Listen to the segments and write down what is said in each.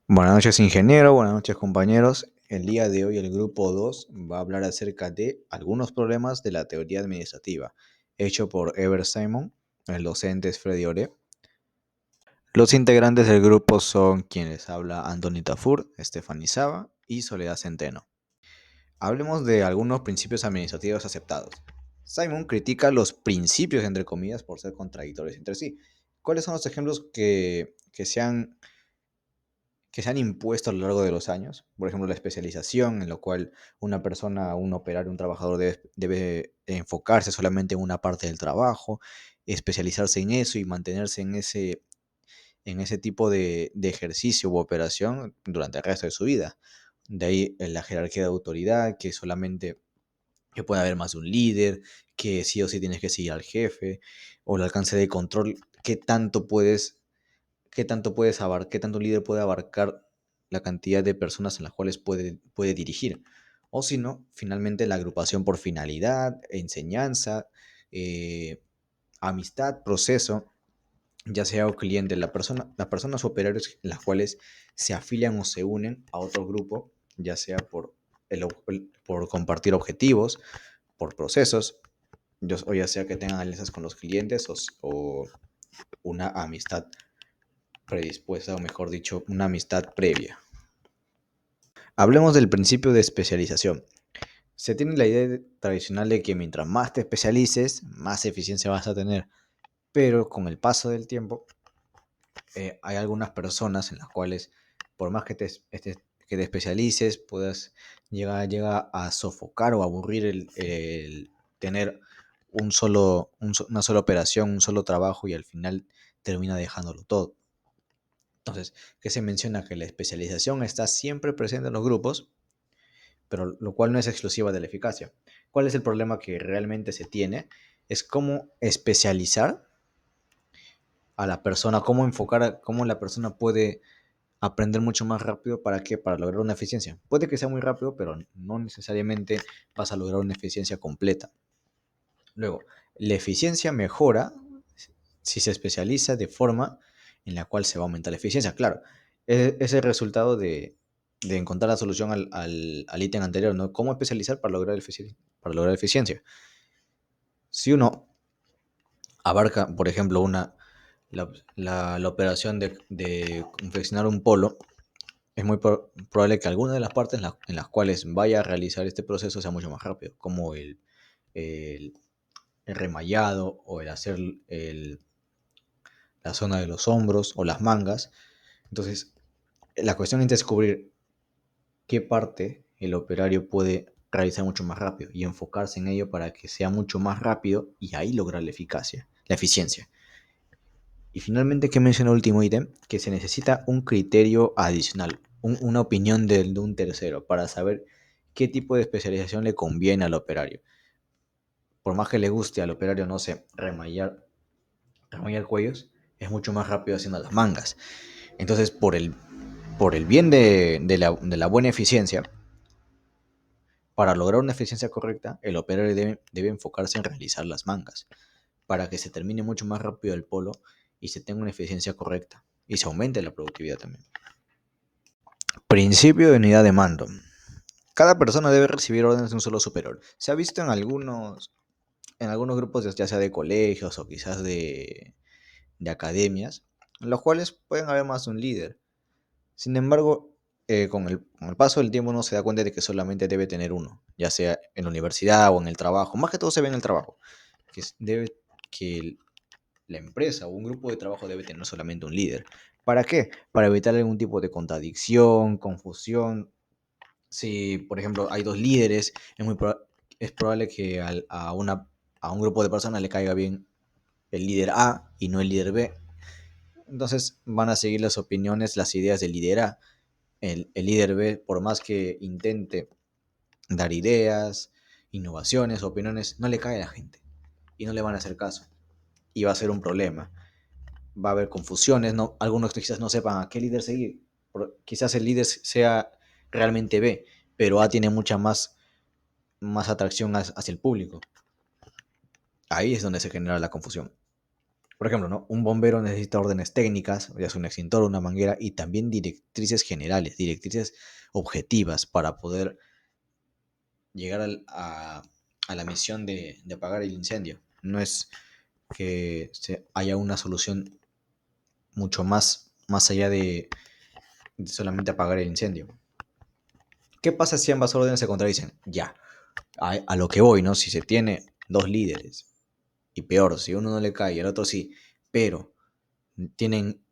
Buenas noches, ingeniero. Buenas noches, compañeros. El día de hoy el grupo 2 va a hablar acerca de algunos problemas de la teoría administrativa, hecho por Ever Simon. El docente es Freddy Ore. Los integrantes del grupo son quienes habla Anthony Tafur, Stephanie Saba y Soledad Centeno. Hablemos de algunos principios administrativos aceptados. Simon critica los principios, entre comillas, por ser contradictorios entre sí. ¿Cuáles son los ejemplos que se han impuesto a lo largo de los años? Por ejemplo, la especialización, en lo cual una persona, un operario, un trabajador debe enfocarse solamente en una parte del trabajo, especializarse en eso y mantenerse en ese tipo de ejercicio u operación durante el resto de su vida. De ahí la jerarquía de autoridad, que puede haber más de un líder, que sí o sí tienes que seguir al jefe, o el alcance de control, qué tanto un líder puede abarcar la cantidad de personas en las cuales puede dirigir. O si no, finalmente la agrupación por finalidad, enseñanza, eh, amistad, proceso, ya sea o cliente, las personas o operarios en las cuales se afilian o se unen a otro grupo, ya sea por compartir objetivos, por procesos, o ya sea que tengan alianzas con los clientes o una amistad predispuesta, o mejor dicho, una amistad previa. Hablemos del principio de especialización. Se tiene la idea tradicional de que mientras más te especialices, más eficiencia vas a tener, pero con el paso del tiempo, hay algunas personas en las cuales, por más que te especialices, puedas llega a sofocar o aburrir el tener una sola operación, un solo trabajo y al final termina dejándolo todo. Entonces, ¿qué se menciona? Que la especialización está siempre presente en los grupos, pero lo cual no es exclusiva de la eficacia. ¿Cuál es el problema que realmente se tiene? Es cómo especializar a la persona, cómo enfocar, cómo la persona puede aprender mucho más rápido. ¿Para qué? Para lograr una eficiencia. Puede que sea muy rápido, pero no necesariamente vas a lograr una eficiencia completa. Luego, la eficiencia mejora si se especializa de forma en la cual se va a aumentar la eficiencia. Claro, es el resultado de encontrar la solución al ítem anterior, ¿no? ¿Cómo especializar para lograr eficiencia? Si uno abarca, por ejemplo, la operación de confeccionar un polo, es muy probable que alguna de las partes en las cuales vaya a realizar este proceso sea mucho más rápido, como el, el remallado o el hacer la zona de los hombros o las mangas. Entonces, la cuestión es descubrir qué parte el operario puede realizar mucho más rápido y enfocarse en ello para que sea mucho más rápido y ahí lograr la eficiencia. Y finalmente, ¿qué menciona el último ítem? Que se necesita un criterio adicional, una opinión de un tercero para saber qué tipo de especialización le conviene al operario. Por más que le guste al operario, no sé, remallar cuellos, es mucho más rápido haciendo las mangas. Entonces, por el bien de la buena eficiencia, para lograr una eficiencia correcta, el operario debe enfocarse en realizar las mangas, para que se termine mucho más rápido el polo y se tenga una eficiencia correcta y se aumente la productividad también. Principio de unidad de mando. Cada persona debe recibir órdenes de un solo superior. Se ha visto en algunos grupos, ya sea de colegios o quizás de academias, en los cuales pueden haber más de un líder. Sin embargo, con el paso del tiempo uno se da cuenta de que solamente debe tener uno, ya sea en la universidad o en el trabajo. Más que todo se ve en el trabajo, que la empresa o un grupo de trabajo debe tener solamente un líder. ¿Para qué? Para evitar algún tipo de contradicción, confusión. Si, por ejemplo, hay dos líderes, es probable que a un grupo de personas le caiga bien el líder A y no el líder B. Entonces van a seguir las opiniones, las ideas del líder A. El líder B, por más que intente dar ideas, innovaciones, opiniones, no le cae a la gente y no le van a hacer caso. Y va a ser un problema. Va a haber confusiones, ¿no? Algunos quizás no sepan a qué líder seguir. Quizás el líder sea realmente B, pero A tiene mucha más atracción hacia el público. Ahí es donde se genera la confusión. Por ejemplo, ¿no? Un bombero necesita órdenes técnicas, ya sea un extintor, una manguera, y también directrices generales, directrices objetivas para poder llegar a la misión de apagar el incendio. No es que haya una solución mucho más allá de solamente apagar el incendio. ¿Qué pasa si ambas órdenes se contradicen? Ya, a lo que voy, ¿no? Si se tiene dos líderes, y peor, si uno no le cae y al otro sí, pero tienen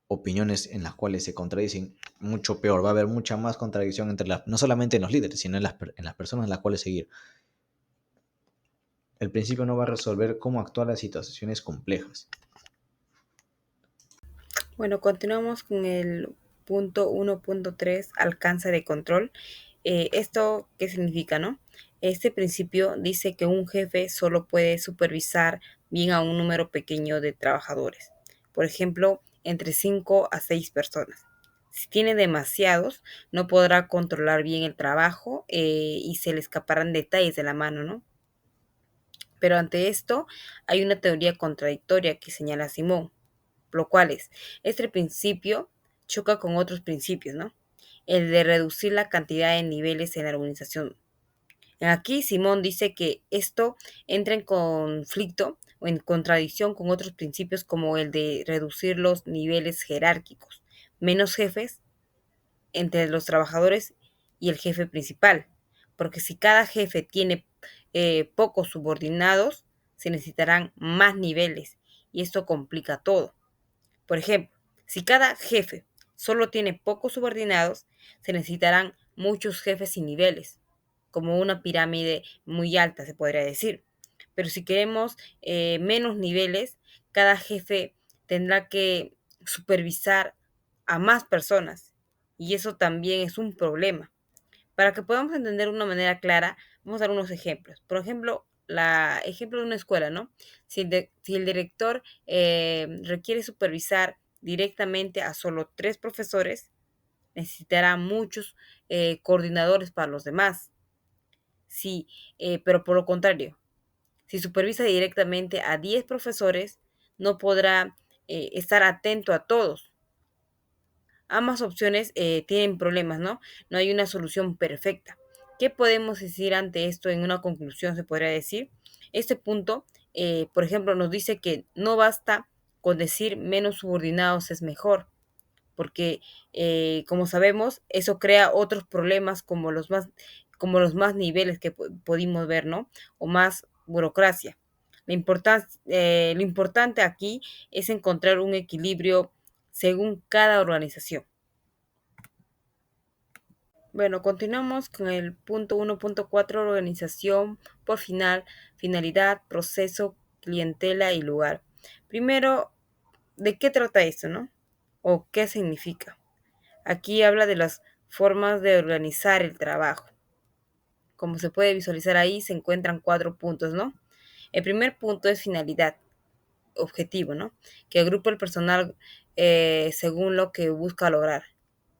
opiniones en las cuales se contradicen, mucho peor. Va a haber mucha más contradicción entre no solamente en los líderes, sino en las personas en las cuales seguir. El principio no va a resolver cómo actuar en situaciones complejas. Bueno, continuamos con el punto 1.3, alcance de control. ¿Esto qué significa, no? Este principio dice que un jefe solo puede supervisar bien a un número pequeño de trabajadores. Por ejemplo, entre 5 a 6 personas. Si tiene demasiados, no podrá controlar bien el trabajo y se le escaparán detalles de la mano, ¿no? Pero ante esto hay una teoría contradictoria que señala Simón, lo cual es, este principio choca con otros principios, ¿no? El de reducir la cantidad de niveles en la organización. Aquí Simón dice que esto entra en conflicto o en contradicción con otros principios como el de reducir los niveles jerárquicos, menos jefes entre los trabajadores y el jefe principal, porque si cada jefe tiene pocos subordinados, se necesitarán más niveles y esto complica todo. Por ejemplo, si cada jefe solo tiene pocos subordinados, se necesitarán muchos jefes y niveles, como una pirámide muy alta, se podría decir. Pero si queremos menos niveles, cada jefe tendrá que supervisar a más personas y eso también es un problema. Para que podamos entender de una manera clara, vamos a dar unos ejemplos. Por ejemplo, ejemplo de una escuela, ¿no? Si el director requiere supervisar directamente a solo 3 profesores, necesitará muchos coordinadores para los demás. Sí, pero por lo contrario, si supervisa directamente a 10 profesores, no podrá estar atento a todos. Ambas opciones tienen problemas, ¿no? No hay una solución perfecta. ¿Qué podemos decir ante esto en una conclusión, se podría decir? Este punto, por ejemplo, nos dice que no basta con decir menos subordinados es mejor, porque como sabemos, eso crea otros problemas como los más niveles que pudimos ver, ¿no? O más burocracia. Lo importante aquí es encontrar un equilibrio según cada organización. Bueno, continuamos con el punto 1.4, organización por finalidad, proceso, clientela y lugar. Primero, ¿de qué trata esto, no? ¿O qué significa? Aquí habla de las formas de organizar el trabajo. Como se puede visualizar ahí, se encuentran 4 puntos, ¿no? El primer punto es finalidad, objetivo, ¿no? Que agrupa el personal según lo que busca lograr.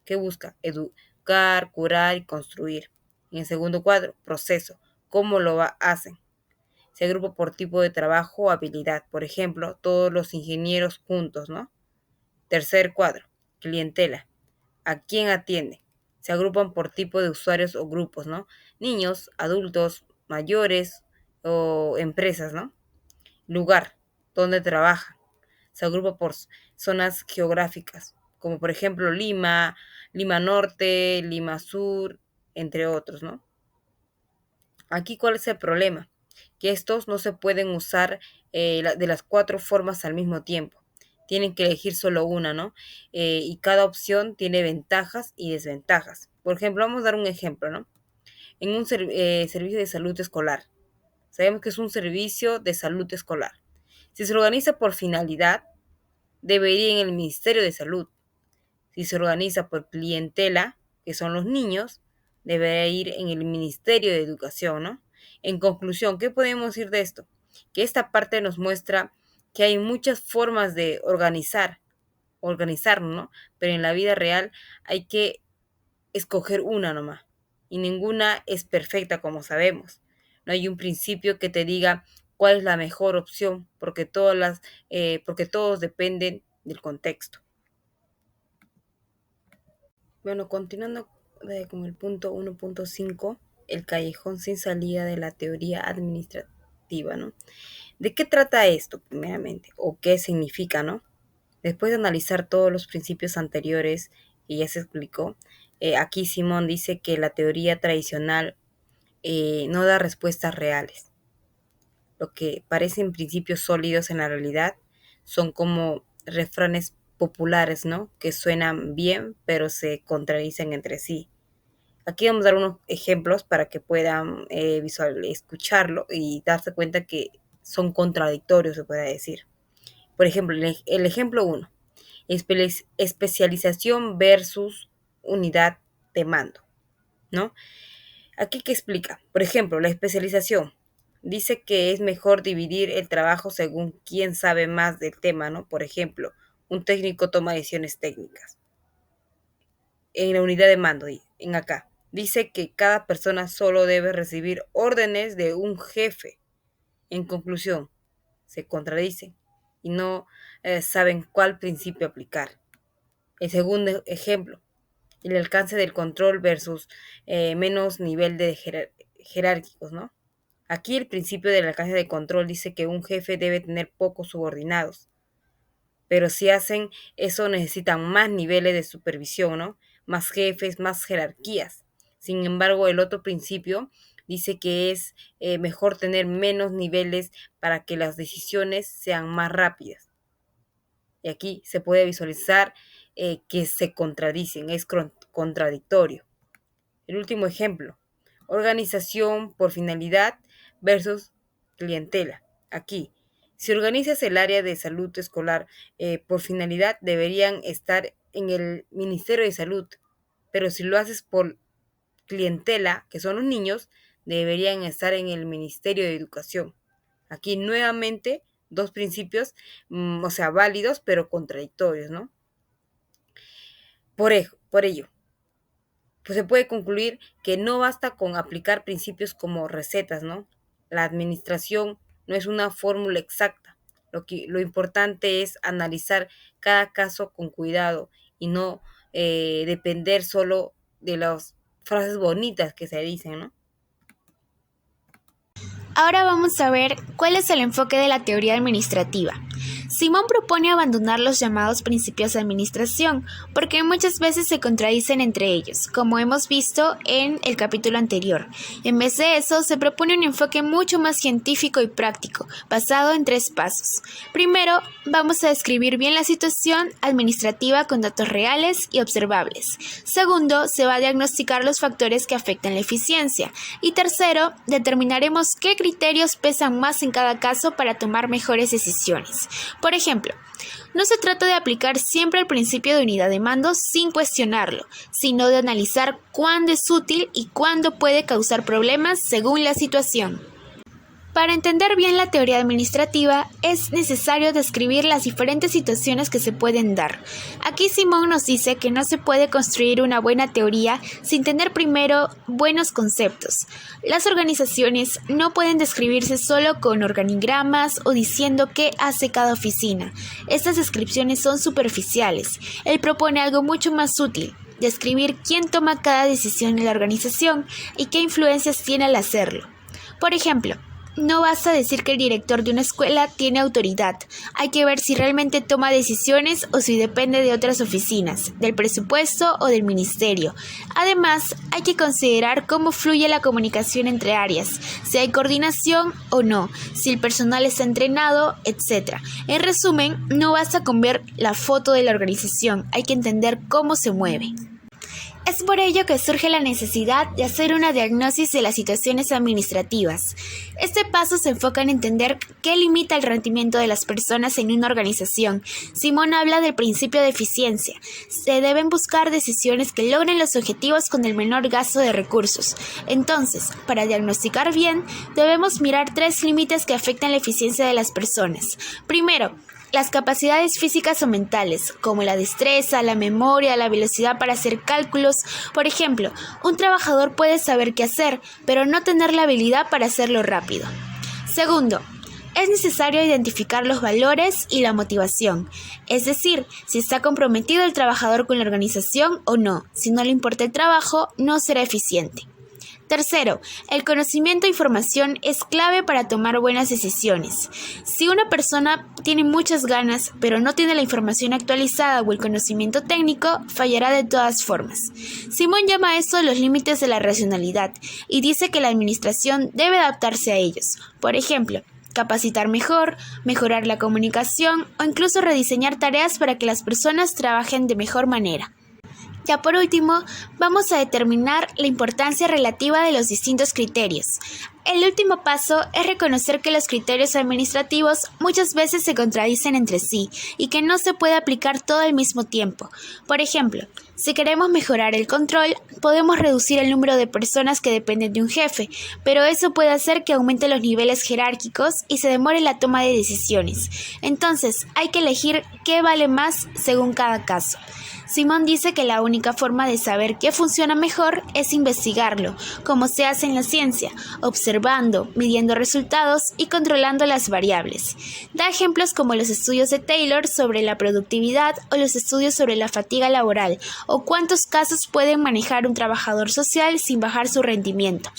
¿Qué busca? Educar, curar y construir. En el segundo cuadro, proceso. ¿Cómo hacen? Se agrupa por tipo de trabajo o habilidad. Por ejemplo, todos los ingenieros juntos, ¿no? Tercer cuadro, clientela. ¿A quién atiende? Se agrupan por tipo de usuarios o grupos, ¿no? Niños, adultos, mayores o empresas, ¿no? Lugar, donde trabaja. Se agrupa por zonas geográficas, como por ejemplo Lima, Lima Norte, Lima Sur, entre otros, ¿no? Aquí, ¿cuál es el problema? Que estos no se pueden usar de las 4 formas al mismo tiempo. Tienen que elegir solo una, ¿no? Y cada opción tiene ventajas y desventajas. Por ejemplo, vamos a dar un ejemplo, ¿no? En un servicio de salud escolar. Sabemos que es un servicio de salud escolar. Si se organiza por finalidad, debería en el Ministerio de Salud. Si se organiza por clientela, que son los niños, debería ir en el Ministerio de Educación, ¿no? En conclusión, ¿qué podemos decir de esto? Que esta parte nos muestra que hay muchas formas de organizarnos, ¿no? Pero en la vida real hay que escoger una nomás. Y ninguna es perfecta, como sabemos. No hay un principio que te diga cuál es la mejor opción, porque todos dependen del contexto. Bueno, continuando con el punto 1.5, el callejón sin salida de la teoría administrativa, ¿no? ¿De qué trata esto, primeramente? ¿O qué significa, no? Después de analizar todos los principios anteriores que ya se explicó, aquí Simón dice que la teoría tradicional no da respuestas reales. Lo que parecen principios sólidos en la realidad son como refranes populares, ¿no? Que suenan bien, pero se contradicen entre sí. Aquí vamos a dar unos ejemplos para que puedan escucharlo y darse cuenta que son contradictorios, se puede decir. Por ejemplo, el ejemplo 1, especialización versus unidad de mando, ¿no? Aquí que explica, por ejemplo, la especialización. Dice que es mejor dividir el trabajo según quién sabe más del tema, ¿no? Por ejemplo, un técnico toma decisiones técnicas. En la unidad de mando, en acá, dice que cada persona solo debe recibir órdenes de un jefe. En conclusión, se contradicen y no saben cuál principio aplicar. El segundo ejemplo, el alcance del control versus menos nivel de jerárquicos, ¿no? Aquí el principio del alcance de control dice que un jefe debe tener pocos subordinados, pero si hacen eso necesitan más niveles de supervisión, ¿no? Más jefes, más jerarquías. Sin embargo, el otro principio dice que es mejor tener menos niveles para que las decisiones sean más rápidas. Y aquí se puede visualizar que se contradicen, es contradictorio. El último ejemplo, organización por finalidad versus clientela. Aquí, si organizas el área de salud escolar por finalidad, deberían estar en el Ministerio de Salud, pero si lo haces por clientela, que son los niños, deberían estar en el Ministerio de Educación. Aquí nuevamente dos principios, o sea, válidos, pero contradictorios, ¿no? Por ello, pues se puede concluir que no basta con aplicar principios como recetas, ¿no? La administración no es una fórmula exacta. Lo importante es analizar cada caso con cuidado y no depender solo de las frases bonitas que se dicen, ¿no? Ahora vamos a ver cuál es el enfoque de la teoría administrativa. Simón propone abandonar los llamados principios de administración, porque muchas veces se contradicen entre ellos, como hemos visto en el capítulo anterior. En vez de eso, se propone un enfoque mucho más científico y práctico, basado en 3 pasos. Primero, vamos a describir bien la situación administrativa con datos reales y observables. Segundo, se va a diagnosticar los factores que afectan la eficiencia. Y tercero, determinaremos qué criterios pesan más en cada caso para tomar mejores decisiones. Por ejemplo, no se trata de aplicar siempre el principio de unidad de mando sin cuestionarlo, sino de analizar cuándo es útil y cuándo puede causar problemas según la situación. Para entender bien la teoría administrativa, es necesario describir las diferentes situaciones que se pueden dar. Aquí Simón nos dice que no se puede construir una buena teoría sin tener primero buenos conceptos. Las organizaciones no pueden describirse solo con organigramas o diciendo qué hace cada oficina. Estas descripciones son superficiales. Él propone algo mucho más útil: describir quién toma cada decisión en la organización y qué influencias tiene al hacerlo. Por ejemplo, no basta decir que el director de una escuela tiene autoridad. Hay que ver si realmente toma decisiones o si depende de otras oficinas, del presupuesto o del ministerio. Además, hay que considerar cómo fluye la comunicación entre áreas, si hay coordinación o no, si el personal está entrenado, etc. En resumen, no basta con ver la foto de la organización, hay que entender cómo se mueve. Es por ello que surge la necesidad de hacer una diagnosis de las situaciones administrativas. Este paso se enfoca en entender qué limita el rendimiento de las personas en una organización. Simón habla del principio de eficiencia. Se deben buscar decisiones que logren los objetivos con el menor gasto de recursos. Entonces, para diagnosticar bien, debemos mirar 3 límites que afectan la eficiencia de las personas. Primero, las capacidades físicas o mentales, como la destreza, la memoria, la velocidad para hacer cálculos. Por ejemplo, un trabajador puede saber qué hacer, pero no tener la habilidad para hacerlo rápido. Segundo, es necesario identificar los valores y la motivación, es decir, si está comprometido el trabajador con la organización o no. Si no le importa el trabajo, no será eficiente. Tercero, el conocimiento e información es clave para tomar buenas decisiones. Si una persona tiene muchas ganas, pero no tiene la información actualizada o el conocimiento técnico, fallará de todas formas. Simón llama a eso los límites de la racionalidad y dice que la administración debe adaptarse a ellos. Por ejemplo, capacitar mejor, mejorar la comunicación o incluso rediseñar tareas para que las personas trabajen de mejor manera. Ya por último, vamos a determinar la importancia relativa de los distintos criterios. El último paso es reconocer que los criterios administrativos muchas veces se contradicen entre sí y que no se puede aplicar todo al mismo tiempo. Por ejemplo, si queremos mejorar el control, podemos reducir el número de personas que dependen de un jefe, pero eso puede hacer que aumente los niveles jerárquicos y se demore la toma de decisiones. Entonces, hay que elegir qué vale más según cada caso. Simón dice que la única forma de saber qué funciona mejor es investigarlo, como se hace en la ciencia, observando, midiendo resultados y controlando las variables. Da ejemplos como los estudios de Taylor sobre la productividad o los estudios sobre la fatiga laboral, o cuántos casos puede manejar un trabajador social sin bajar su rendimiento.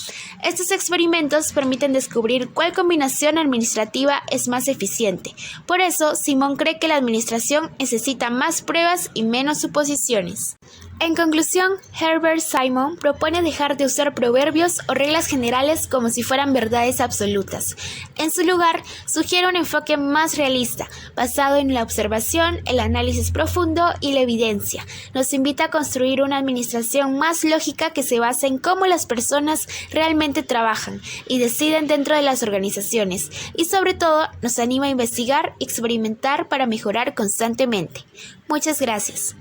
Estos experimentos permiten descubrir cuál combinación administrativa es más eficiente. Por eso, Simón cree que la administración necesita más pruebas y menos suposiciones. En conclusión, Herbert Simon propone dejar de usar proverbios o reglas generales como si fueran verdades absolutas. En su lugar, sugiere un enfoque más realista, basado en la observación, el análisis profundo y la evidencia. Nos invita a construir una administración más lógica que se basa en cómo las personas realmente trabajan y deciden dentro de las organizaciones, y sobre todo nos anima a investigar y experimentar para mejorar constantemente. Muchas gracias.